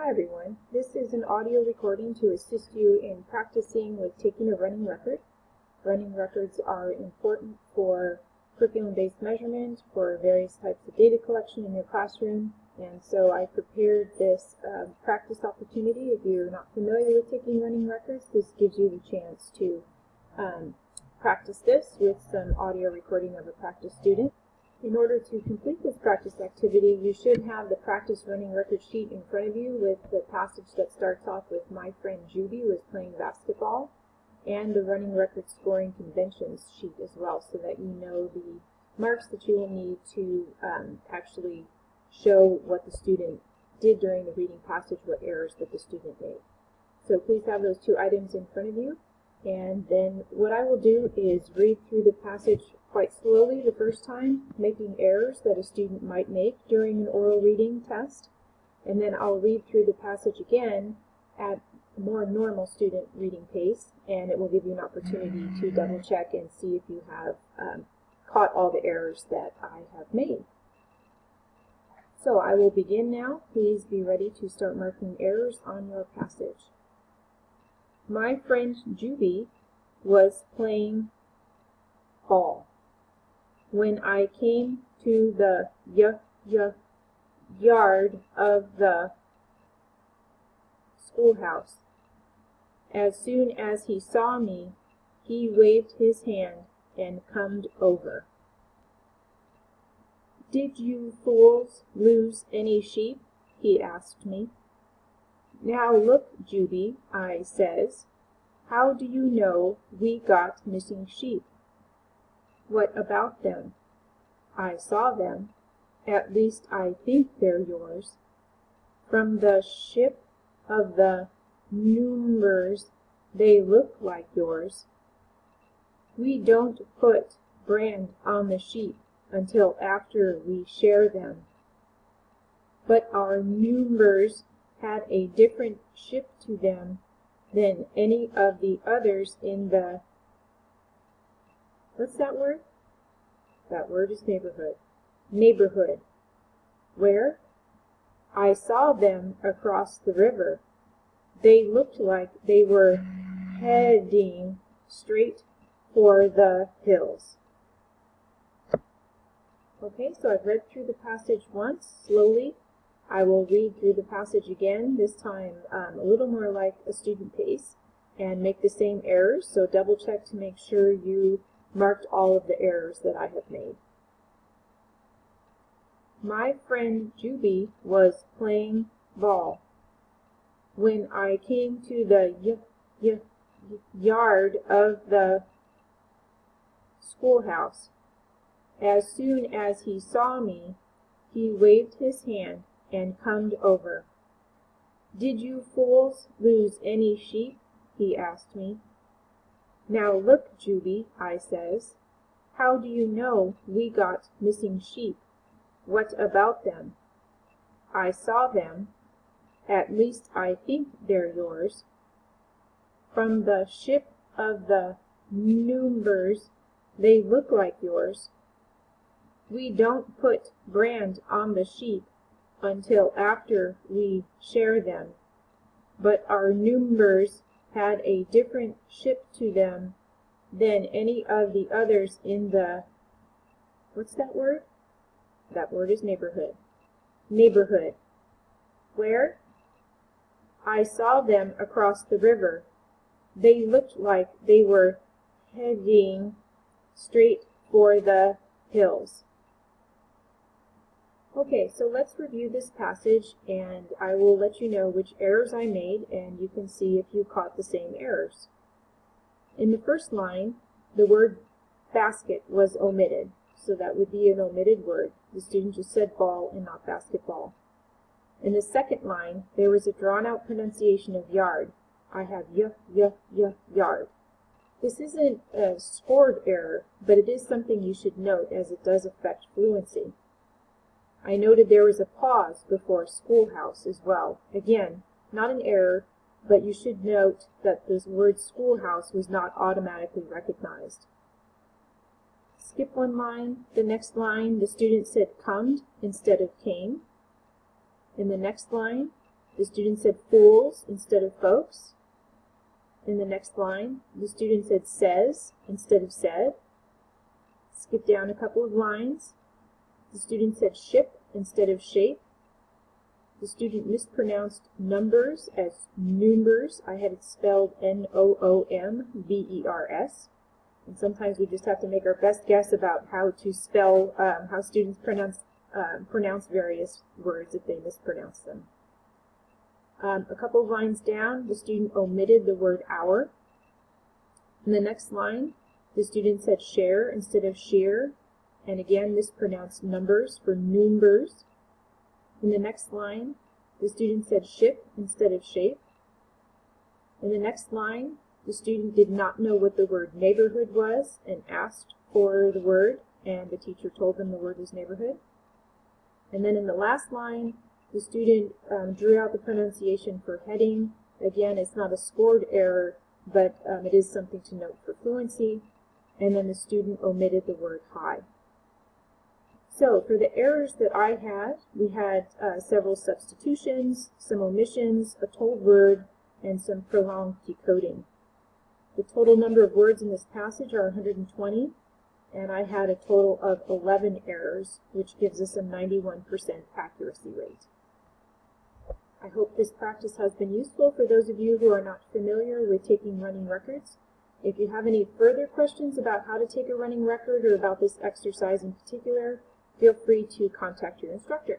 Hi everyone, this is an audio recording to assist you in practicing with taking a running record. Running records are important for curriculum-based measurement, for various types of data collection in your classroom, and so I prepared this practice opportunity. If you're not familiar with taking running records, this gives you the chance to practice this with some audio recording of a practice student. In order to complete this practice activity, you should have the practice running record sheet in front of you with the passage that starts off with "My friend Judy was playing basketball," and the running record scoring conventions sheet as well, so that you know the marks that you will need to actually show what the student did during the reading passage, what errors that the student made. So please have those two items in front of you, and then what I will do is read through the passage quite slowly the first time, making errors that a student might make during an oral reading test, and then I'll read through the passage again at a more normal student reading pace, and it will give you an opportunity to double check and see if you have caught all the errors that I have made. So I will begin now. Please be ready to start marking errors on your passage. My friend Judy was playing ball. When I came to the yard of the schoolhouse, as soon as he saw me, he waved his hand and comed over. "Did you fools lose any sheep?" he asked me. "Now look, Judy," I says, "how do you know we got missing sheep?" "What about them?" "I saw them. At least I think they're yours. From the shape of the numbers, they look like yours. We don't put brand on the sheep until after we share them. But our numbers had a different shape to them than any of the others in the..." What's that word? That word is neighborhood. Neighborhood. Where? "I saw them across the river. They looked like they were heading straight for the hills." Okay, so I've read through the passage once, slowly. I will read through the passage again, this time a little more like a student pace, and make the same errors, so double check to make sure you marked all of the errors that I have made. My friend Judy was playing ball. When I came to the yard of the schoolhouse, as soon as he saw me, he waved his hand and comed over. "Did you fools lose any sheep?" he asked me. "Now look, Judy," I says, "how do you know we got missing sheep? What about them?" "I saw them. At least I think they're yours. From the shape of the numbers, they look like yours. We don't put brand on the sheep until after we share them, but our numbers had a different shape to them than any of the others in the..." What's that word? That word is neighborhood. Neighborhood. Where? "I saw them across the river. They looked like they were heading straight for the hills." Okay, so let's review this passage, and I will let you know which errors I made, and you can see if you caught the same errors. In the first line, the word basket was omitted, so that would be an omitted word. The student just said ball and not basketball. In the second line, there was a drawn-out pronunciation of yard. I have yard. This isn't a scored error, but it is something you should note as it does affect fluency. I noted there was a pause before schoolhouse as well. Again, not an error, but you should note that this word schoolhouse was not automatically recognized. Skip one line. The next line, the student said comed instead of came. In the next line, the student said fools instead of folks. In the next line, the student said says instead of said. Skip down a couple of lines. The student said ship instead of shape. The student mispronounced numbers as noombers. I had it spelled Noombers. And sometimes we just have to make our best guess about how to spell, how students pronounce various words if they mispronounce them. A couple of lines down, the student omitted the word hour. In the next line, the student said share instead of sheer, and again mispronounced numbers for noombers. In the next line, the student said ship instead of shape. In the next line, the student did not know what the word neighborhood was and asked for the word, and the teacher told them the word was neighborhood. And then in the last line, the student drew out the pronunciation for heading. Again, it's not a scored error, but it is something to note for fluency. And then the student omitted the word high. So for the errors that I had, we had several substitutions, some omissions, a told word, and some prolonged decoding. The total number of words in this passage are 120, and I had a total of 11 errors, which gives us a 91% accuracy rate. I hope this practice has been useful for those of you who are not familiar with taking running records. If you have any further questions about how to take a running record or about this exercise in particular, feel free to contact your instructor.